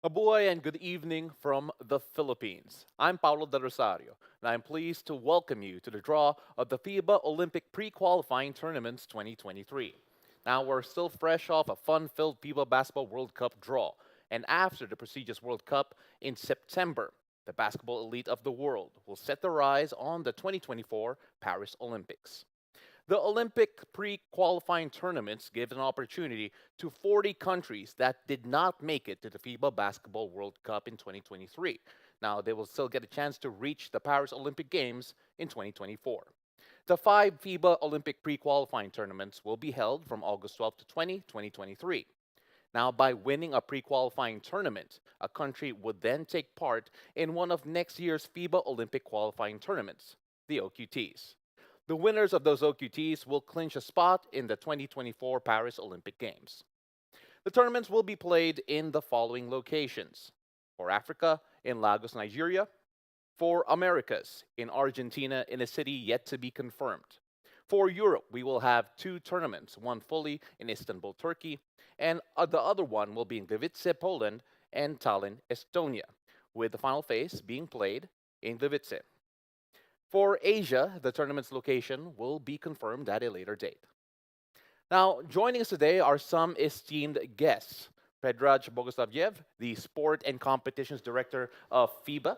Mabuhay and good evening from the Philippines. I'm Paulo Del Rosario, and I'm pleased to welcome you to the draw of the FIBA Olympic Pre-Qualifying Tournaments 2023. Now, we're still fresh off a fun-filled FIBA Basketball World Cup draw, and after the prestigious World Cup in September, the basketball elite of the world will set their eyes on the 2024 Paris Olympics. The Olympic pre-qualifying tournaments give an opportunity to 40 countries that did not make it to the FIBA Basketball World Cup in 2023. Now, they will still get a chance to reach the Paris Olympic Games in 2024. The five FIBA Olympic pre-qualifying tournaments will be held from August 12 to 20, 2023. Now, by winning a pre-qualifying tournament, a country would then take part in one of next year's FIBA Olympic qualifying tournaments, the OQTs. The winners of those OQTs will clinch a spot in the 2024 Paris Olympic Games. The tournaments will be played in the following locations. For Africa, in Lagos, Nigeria. For Americas, in Argentina, in a city yet to be confirmed. For Europe, we will have two tournaments, one fully in Istanbul, Turkey, and the other one will be in Gliwice, Poland, and Tallinn, Estonia, with the final phase being played in Gliwice. For Asia, the tournament's location will be confirmed at a later date. Now, joining us today are some esteemed guests. Predrag Bogoslavyev, the Sport and Competitions Director of FIBA.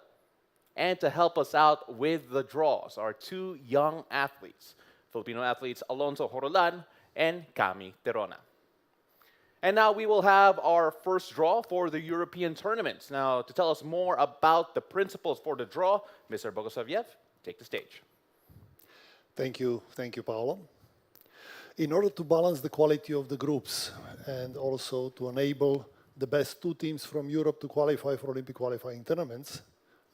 And to help us out with the draws are two young athletes, Filipino athletes Alonso Horolan and Cami Terona. And now we will have our first draw for the European tournaments. Now, to tell us more about the principles for the draw, Mr. Bogoslavyev, take the stage. Thank you, Paolo. In order to balance the quality of the groups and also to enable the best two teams from Europe to qualify for Olympic qualifying tournaments,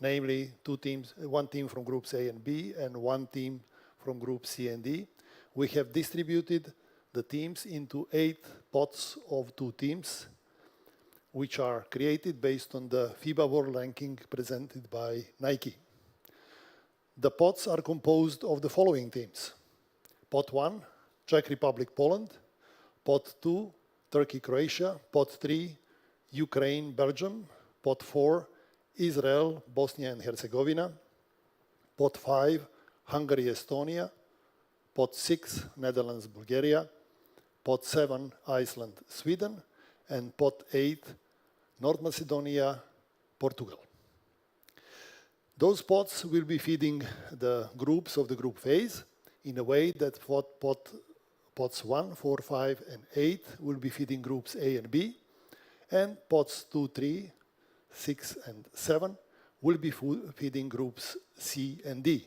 namely two teams, one team from groups A and B and one team from groups C and D, we have distributed the teams into 8 pots of 2 teams, which are created based on the FIBA World Ranking presented by Nike. The pots are composed of the following teams. Pot 1, Czech Republic, Poland. Pot 2, Turkey, Croatia. Pot 3, Ukraine, Belgium. Pot 4, Israel, Bosnia and Herzegovina. Pot 5, Hungary, Estonia. Pot 6, Netherlands, Bulgaria. Pot 7, Iceland, Sweden. And Pot 8, North Macedonia, Portugal. Those pots will be feeding the groups of the group phase in a way that pots 1, 4, 5, and 8 will be feeding groups A and B, and pots 2, 3, 6, and 7 will be feeding groups C and D.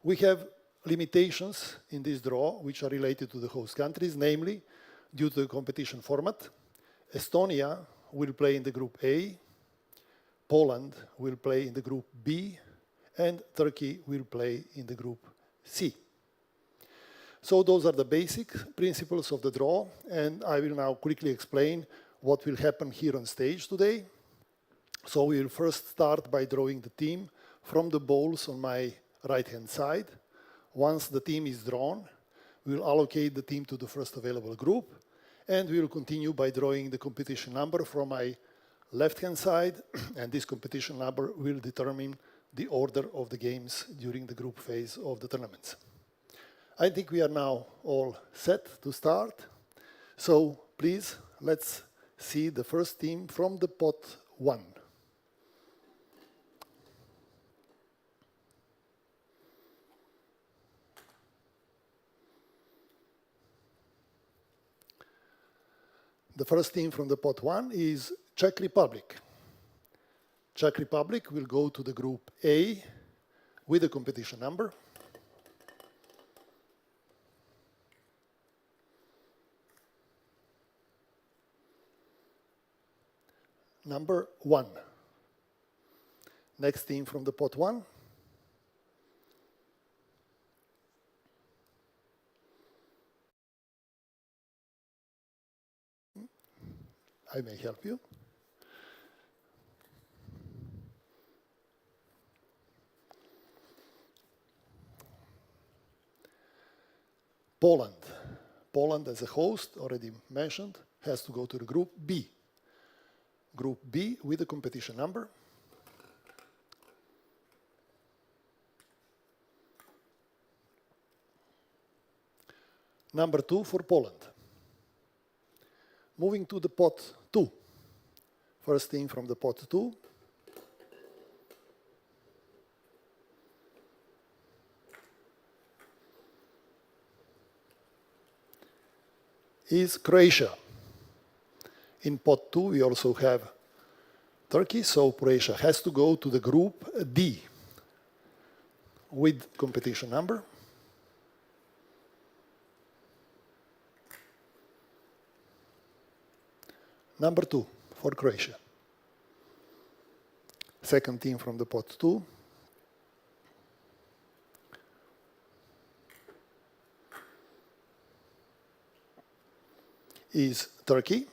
We have limitations in this draw which are related to the host countries, namely, due to the competition format, Estonia will play in the group A, Poland will play in the group B, and Turkey will play in the group C. So those are the basic principles of the draw, and I will now quickly explain what will happen here on stage today. So we will first start by drawing the team from the bowls on my right-hand side. Once the team is drawn, we will allocate the team to the first available group, and we will continue by drawing the competition number from my left-hand side, and this competition number will determine the order of the games during the group phase of the tournaments. I think we are now all set to start. So please, let's see the first team from the pot 1. The first team from the pot 1 is Czech Republic. Czech Republic will go to the group A with a competition number. Number 1. Next team from the pot 1. I may help you. Poland. Poland as a host, already mentioned, has to go to the group B. Group B with the competition number. Number 2 for Poland. Moving to the pot 2. First team from the pot 2 is Croatia. In pot 2 we also have Turkey, so Croatia has to go to the group D with competition number. Number 2 for Croatia. Second team from the pot 2 is Turkey,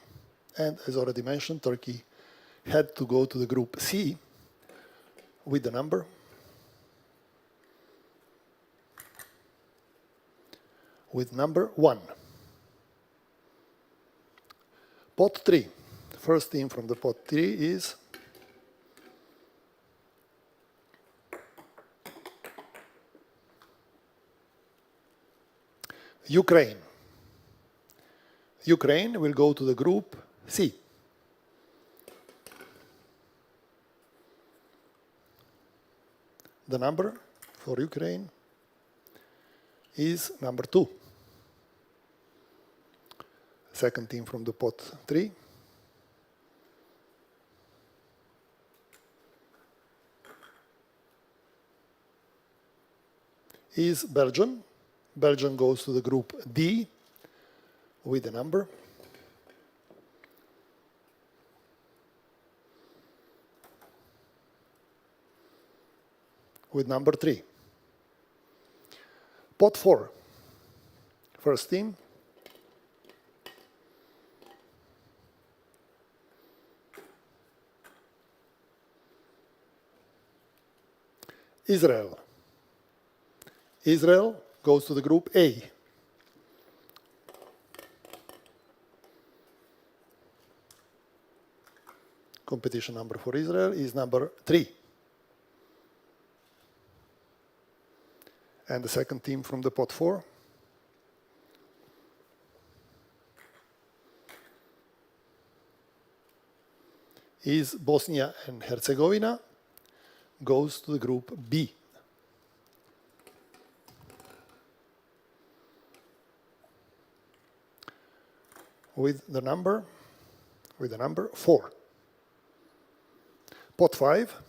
and as already mentioned, Turkey had to go to the group C with the number number 1. Pot 3. First team from the pot 3 is Ukraine. Ukraine will go to the group C. The number for Ukraine is number 2. Second team from the pot 3 is Belgium. Belgium goes to the group D with the number number 3. Pot 4. First team Israel. Israel goes to the group A. Competition number for Israel is number 3. And the second team from the pot 4 is Bosnia and Herzegovina, goes to the group B. With the number 4. Pot 5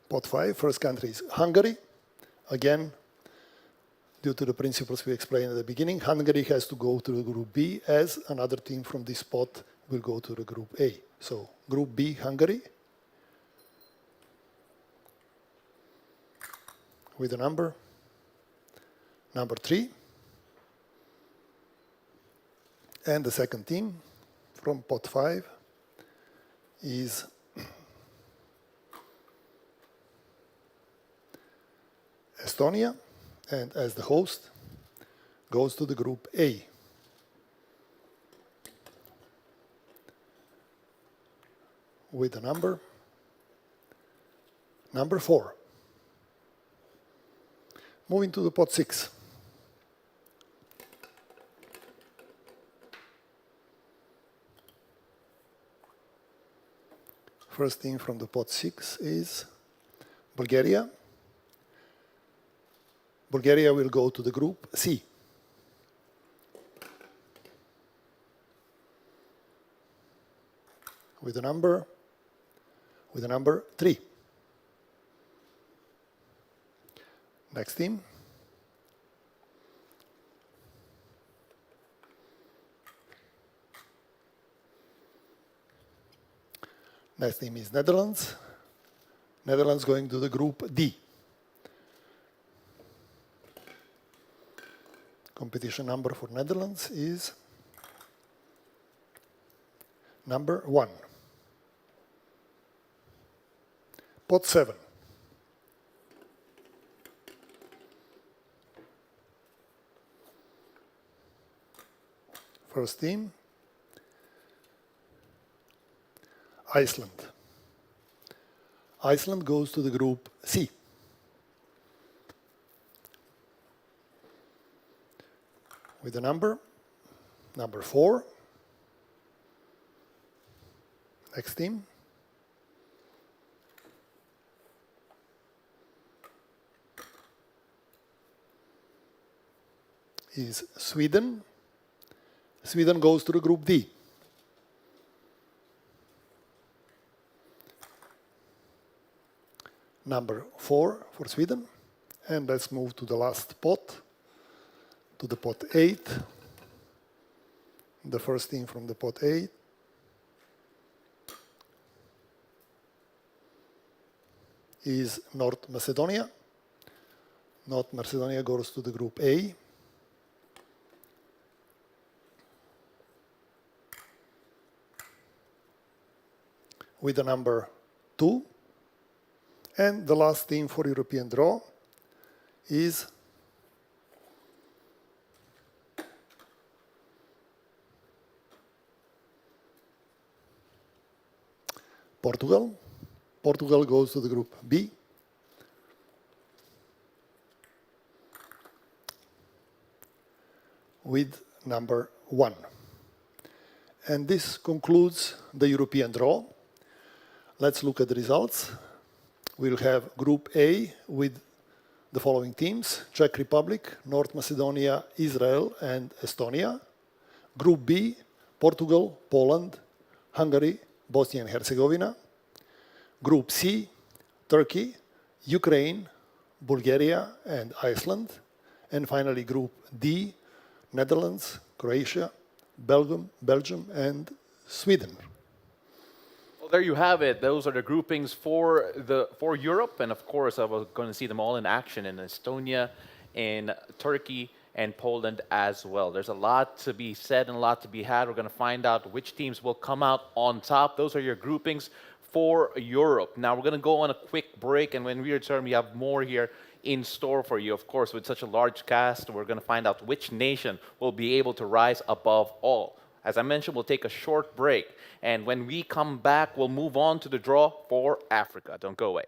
Pot 5, first country is Hungary. Again, due to the principles we explained at the beginning, Hungary has to go to the group B as another team from this pot will go to the group A. So group B, Hungary, with the number 3. And the second team from pot 5 is Estonia, and as the host goes to the group A. With the number 4. Moving to the pot 6. First team from the pot 6 is Bulgaria. Bulgaria will go to the group C. With the number 3. Next team. Next team is Netherlands. Netherlands going to the group D. Competition number for Netherlands is number 1. Pot 7. First team, Iceland. Iceland goes to the group C. With the number 4. Next team. Is Sweden. Sweden goes to the group D. Number 4 for Sweden. And let's move to the last pot, to the pot 8. The first team from the pot 8 is North Macedonia. North Macedonia goes to the group A. With the number 2. And the last team for European draw is Portugal. Portugal goes to the group B. With number 1. And this concludes the European draw. Let's look at the results. We'll have Group A with the following teams: Czech Republic, North Macedonia, Israel, and Estonia. Group B, Portugal, Poland, Hungary, Bosnia and Herzegovina. Group C, Turkey, Ukraine, Bulgaria, and Iceland. And finally, Group D, Netherlands, Croatia, Belgium, and Sweden. Well, there you have it. Those are the groupings for Europe, and of course, I was going to see them all in action in Estonia, in Turkey, and Poland as well. There's a lot to be said and a lot to be had. We're going to find out which teams will come out on top. Those are your groupings for Europe. Now we're going to go on a quick break, and when we return, we have more here in store for you. Of course, with such a large cast, we're going to find out which nation will be able to rise above all. As I mentioned, we'll take a short break, and when we come back, we'll move on to the draw for Africa. Don't go away.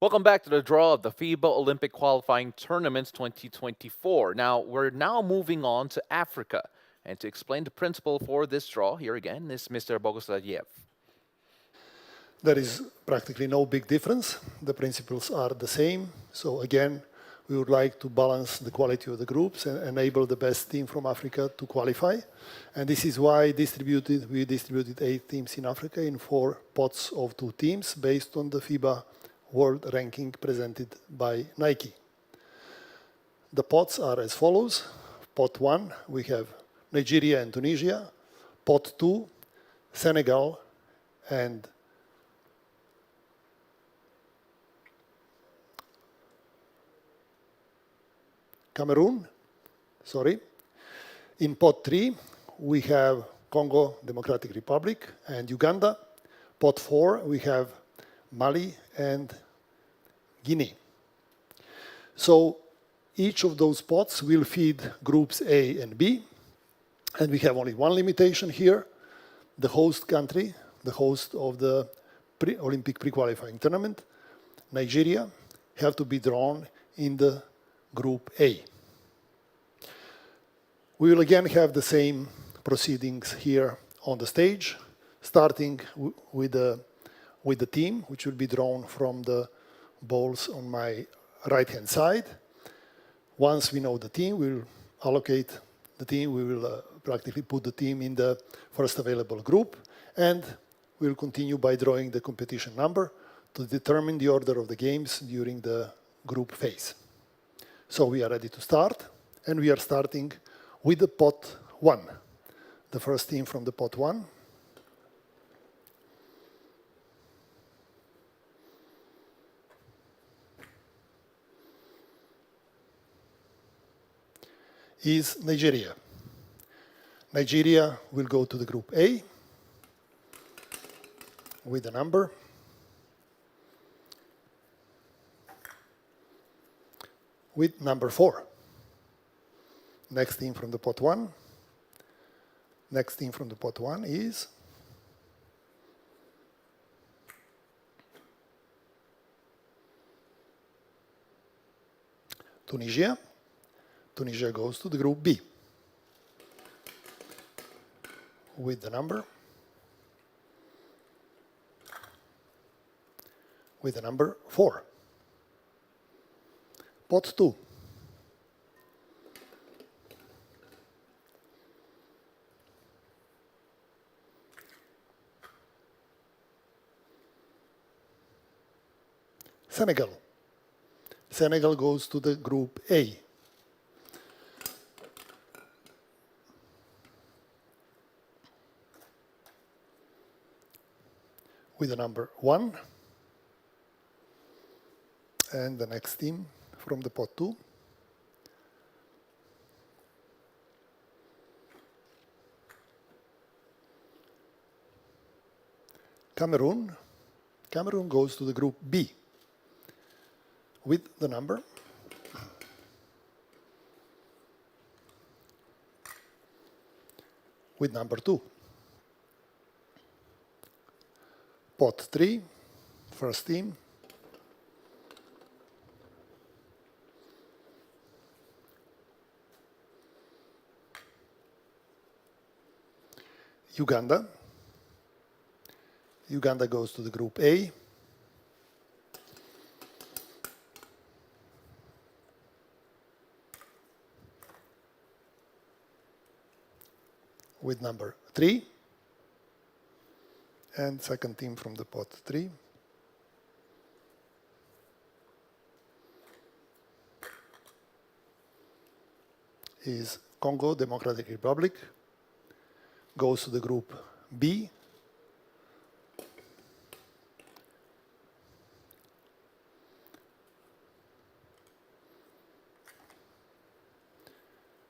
Welcome back to the draw of the FIBA Olympic Qualifying Tournaments 2024. Now, we're now moving on to Africa. And to explain the principle for this draw, here again is Mr. Bogoslaviev. There is practically no big difference. The principles are the same. So again, we would like to balance the quality of the groups and enable the best team from Africa to qualify. And this is why we distributed 8 teams in Africa in 4 pots of 2 teams based on the FIBA World Ranking presented by Nike. The pots are as follows. Pot 1, we have Nigeria and Tunisia. Pot 2, Senegal and Cameroon. In pot 3, we have Congo Democratic Republic and Uganda. Pot 4, we have Mali and Guinea. So each of those pots will feed groups A and B. And we have only one limitation here. The host country, the host of the Olympic pre-qualifying tournament, Nigeria, have to be drawn in the Group A. We will again have the same proceedings here on the stage, starting with the team, which will be drawn from the balls on my right-hand side. Once we know the team, we'll allocate the team. We will practically put the team in the first available group, and we'll continue by drawing the competition number to determine the order of the games during the group phase. So we are ready to start, and we are starting with the pot 1. The first team from the pot 1. Is Nigeria. Nigeria will go to the Group A with a number. With number 4. Next team from the pot 1. Next team from the pot 1 is Tunisia. Tunisia goes to the Group B with the number 4. Pot 2. Senegal. Senegal goes to the Group A. With the number 1. And the next team from the pot 2 Cameroon. Cameroon goes to the Group B with the number 2. Pot 3, first team. Uganda. Uganda goes to the Group A. With number 3. And second team from the pot 3. Is Congo Democratic Republic. Goes to the Group B.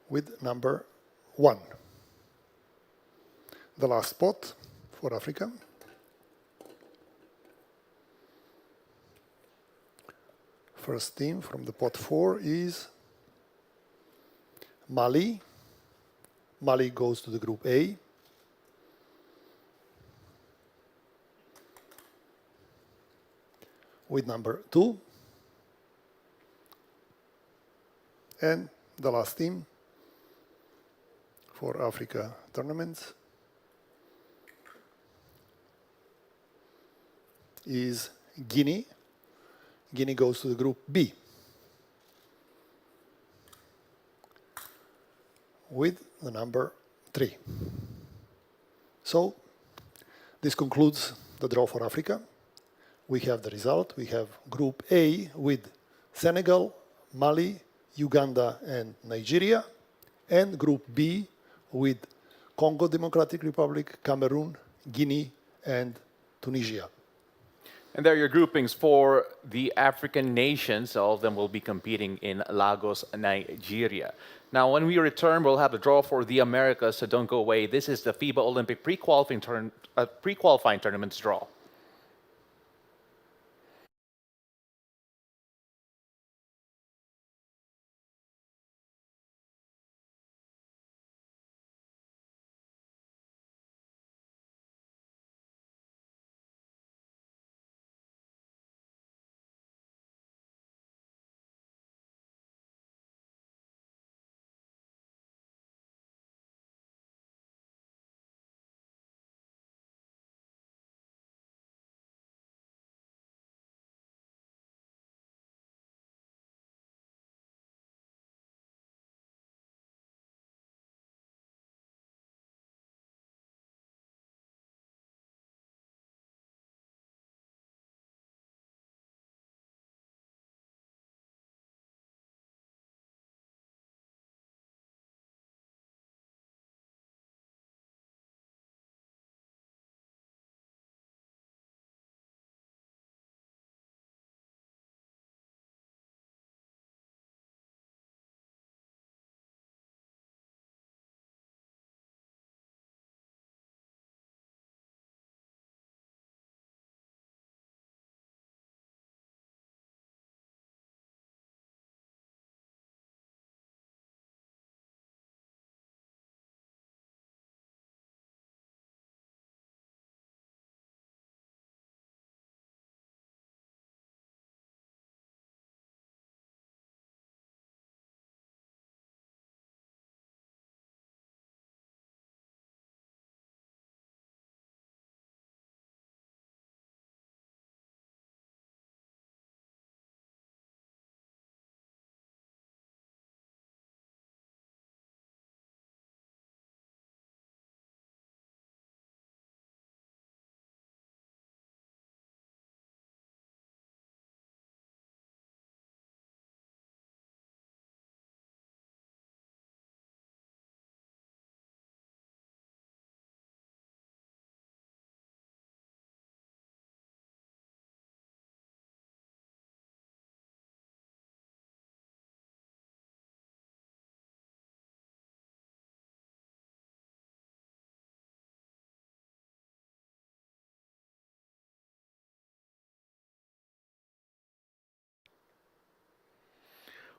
With number 1. The last spot for Africa. First team from the pot 4 is Mali. Mali goes to the Group A. with number 2. And the last team for Africa tournaments is Guinea. Guinea goes to the group B with the number 3. So this concludes the draw for Africa. We have the result. We have Group A with Senegal, Mali, Uganda, and Nigeria, and Group B with Congo Democratic Republic, Cameroon, Guinea, and Tunisia. And there are your groupings for the African nations. All of them will be competing in Lagos, Nigeria. Now, when we return, we'll have a draw for the Americas, so don't go away. This is the FIBA Olympic pre-qualifying tournaments draw.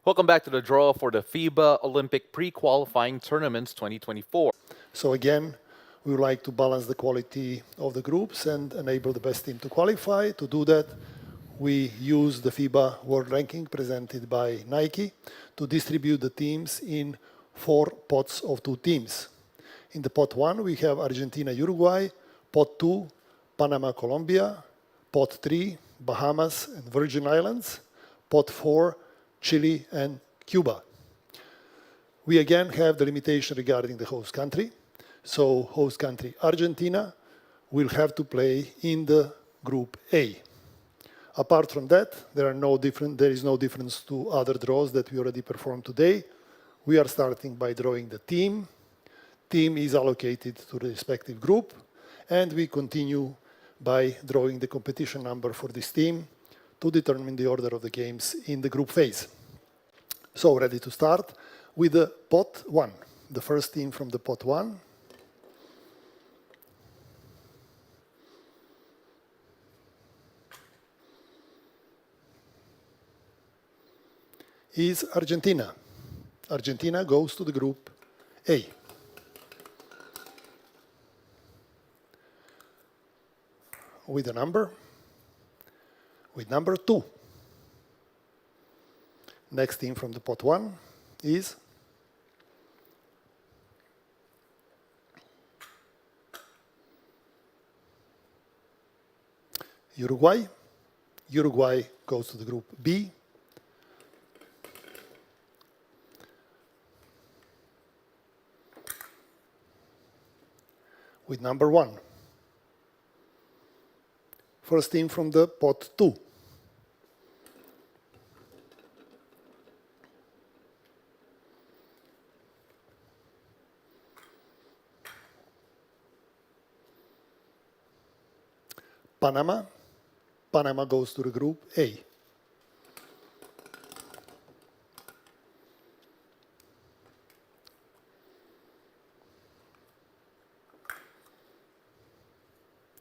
Welcome back to the draw for the FIBA Olympic Pre-Qualifying Tournaments 2024. So again, we would like to balance the quality of the groups and enable the best team to qualify. To do that, we use the FIBA World Ranking presented by Nike to distribute the teams in 4 pots of 2 teams. In the pot 1, we have Argentina, Uruguay, pot 2, Panama, Colombia, pot 3, Bahamas and Virgin Islands, pot 4, Chile and Cuba. We again have the limitation regarding the host country. So host country Argentina will have to play in the group A. Apart from that, there is no difference to other draws that we already performed today. We are starting by drawing the team. Team is allocated to the respective group, and we continue by drawing the competition number for this team to determine the order of the games in the group phase. So ready to start with the pot 1. The first team from the pot 1 is Argentina. Argentina goes to the group A. With a number, with number 2. Next team from the pot 1 is Uruguay. Uruguay goes to the group B. With number 1. First team from the pot 2. Panama. Panama goes to the group A.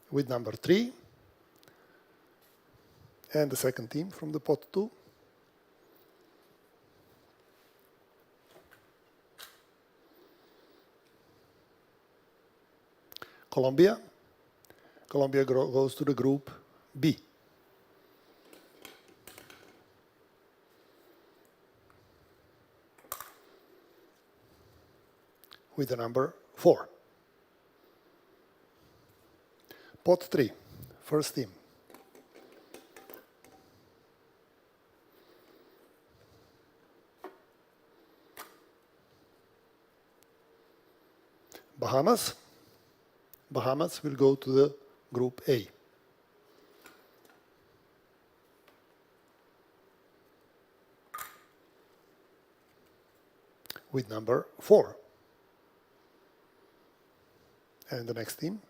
With number 3. And the second team from the pot 2. Colombia. Colombia goes to the group B. With the number 4. Pot 3, first team. Bahamas. Bahamas will go to the group A. With number 4. And the next team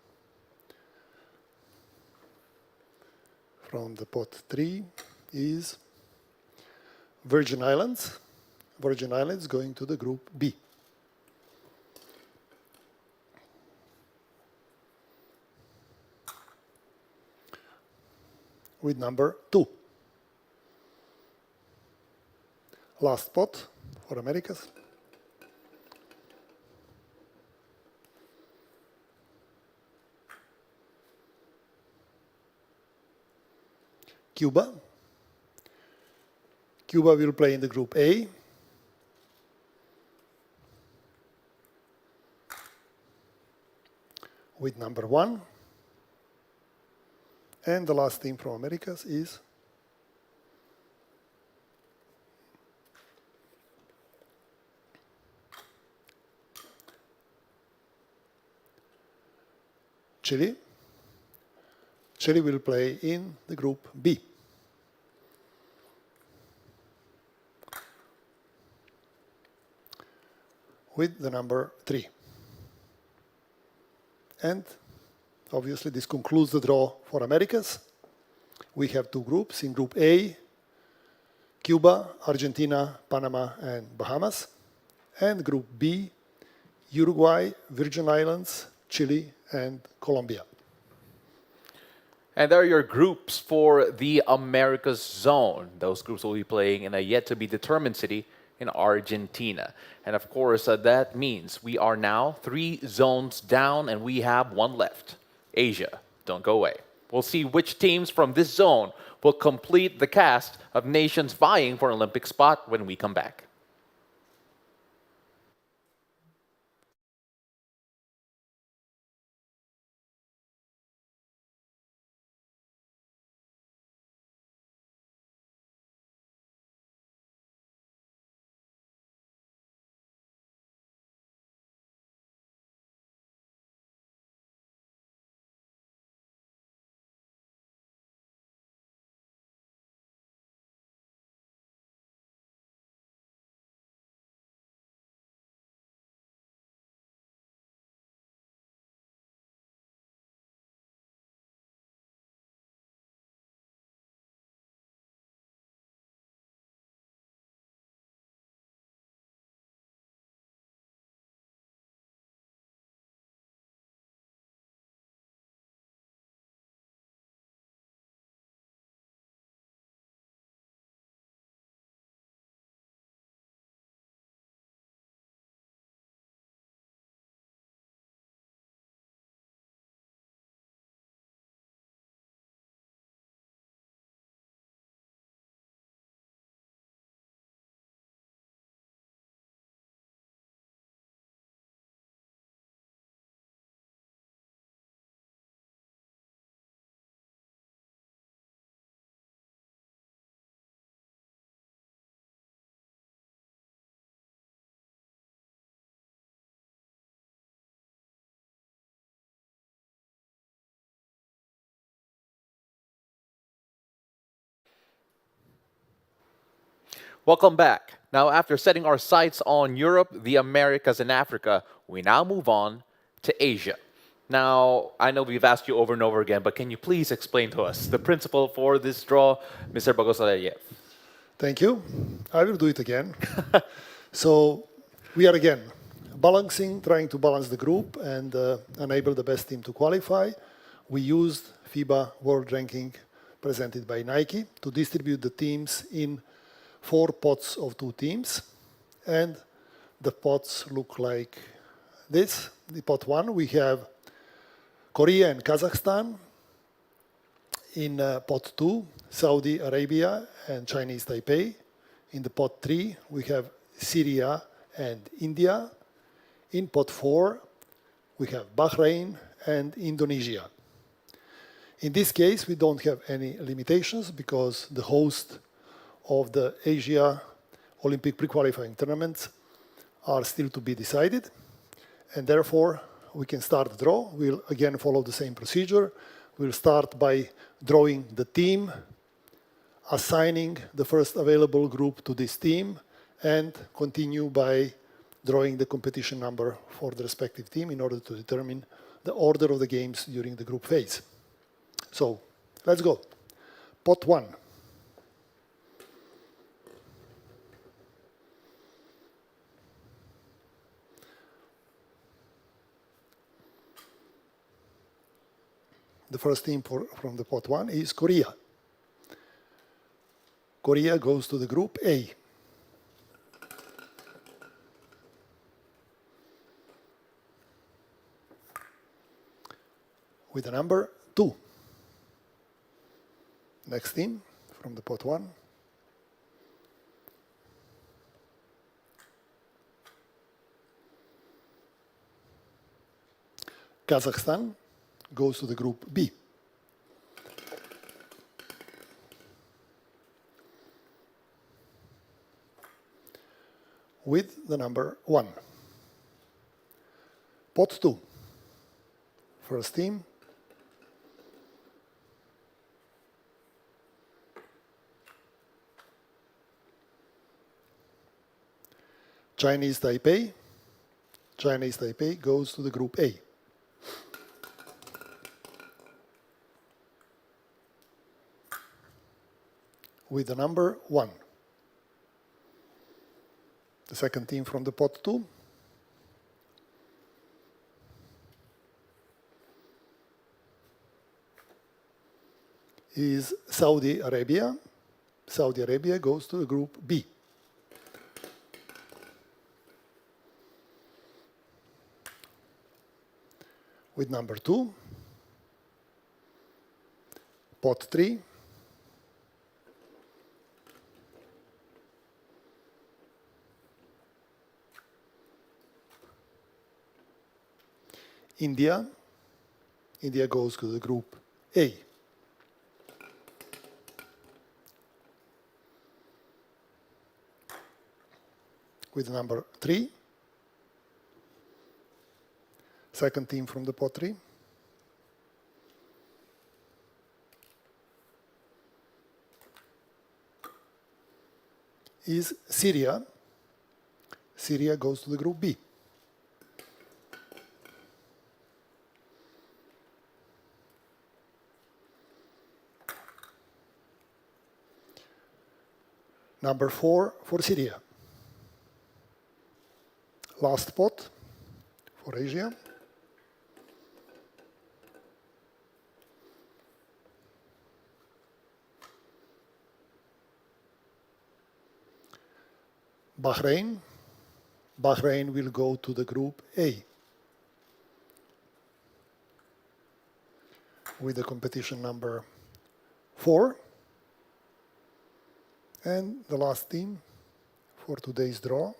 from the pot 3 is Virgin Islands. Virgin Islands going to the group B. With number 2. Last spot for Americas. Cuba. Cuba will play in the group A. With number 1. And the last team from Americas is Chile. Chile will play in the group B. With the number 3. And obviously this concludes the draw for Americas. We have 2 groups. In group A, Cuba, Argentina, Panama, and Bahamas. And group B, Uruguay, Virgin Islands, Chile, and Colombia. And there are your groups for the Americas zone. Those groups will be playing in a yet-to-be-determined city in Argentina. And of course, that means we are now 3 zones down and we have 1 left. Asia, don't go away. We'll see which teams from this zone will complete the cast of nations vying for an Olympic spot when we come back. Welcome back. Now, after setting our sights on Europe, the Americas, and Africa, we now move on to Asia. Now, I know we've asked you over and over again, but can you please explain to us the principle for this draw, Mr. Bogosalayev? Thank you. I will do it again. So we are again trying to balance the group and enable the best team to qualify. We used FIBA World Ranking presented by Nike to distribute the teams in 4 pots of 2 teams. And the pots look like this. The pot 1, we have Korea and Kazakhstan. In pot 2, Saudi Arabia and Chinese Taipei. In the pot 3, we have Syria and India. In pot 4, we have Bahrain and Indonesia. In this case, we don't have any limitations because the host of the Asia Olympic Pre-Qualifying Tournaments are still to be decided. And therefore, we can start the draw. We'll again follow the same procedure. We'll start by drawing the team, assigning the first available group to this team, and continue by drawing the competition number for the respective team in order to determine the order of the games during the group phase. So, let's go. Pot 1. The first team from the pot 1 is Korea. Korea goes to the group A. With the number 2. Next team from the pot 1. Kazakhstan goes to the group B. With the number 1. Pot 2. First team. Chinese Taipei. Chinese Taipei goes to the group A. With the number 1. The second team from the pot 2. Is Saudi Arabia. Saudi Arabia goes to the group B. With number 2. Pot 3. India. India goes to the group A. With number 3. Second team from the pot 3. Is Syria. Syria goes to the group B. Number 4 for Syria. Last pot for Asia. Bahrain. Bahrain will go to the group A. With the competition number 4. And the last team for today's draw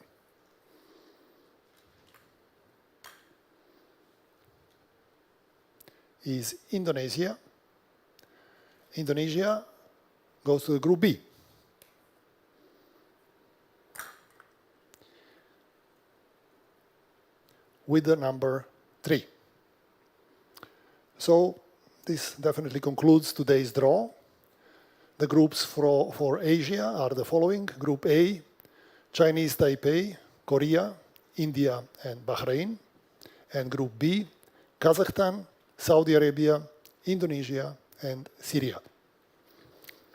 is Indonesia. Indonesia goes to the group B. With the number 3. So this definitely concludes today's draw. The groups for Asia are the following. Group A, Chinese Taipei, Korea, India, and Bahrain. And Group B, Kazakhstan, Saudi Arabia, Indonesia, and Syria.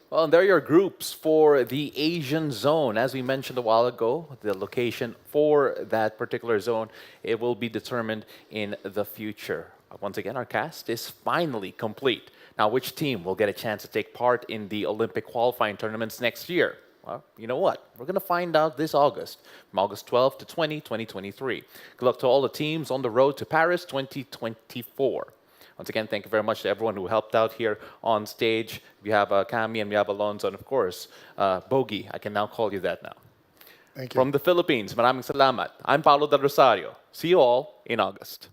Well, and there are your groups for the Asian zone. As we mentioned a while ago, the location for that particular zone, it will be determined in the future. Once again, our cast is finally complete. Now, which team will get a chance to take part in the Olympic qualifying tournaments next year? Well, you know what? We're going to find out this August, from August 12th to 2023. Good luck to all the teams on the road to Paris 2024. Once again, thank you very much to everyone who helped out here on stage. We have Cami and we have Alonzo, and of course, Bogey. I can now call you that now. Thank you. From the Philippines, maraming salamat. I'm Paulo Del Rosario. See you all in August.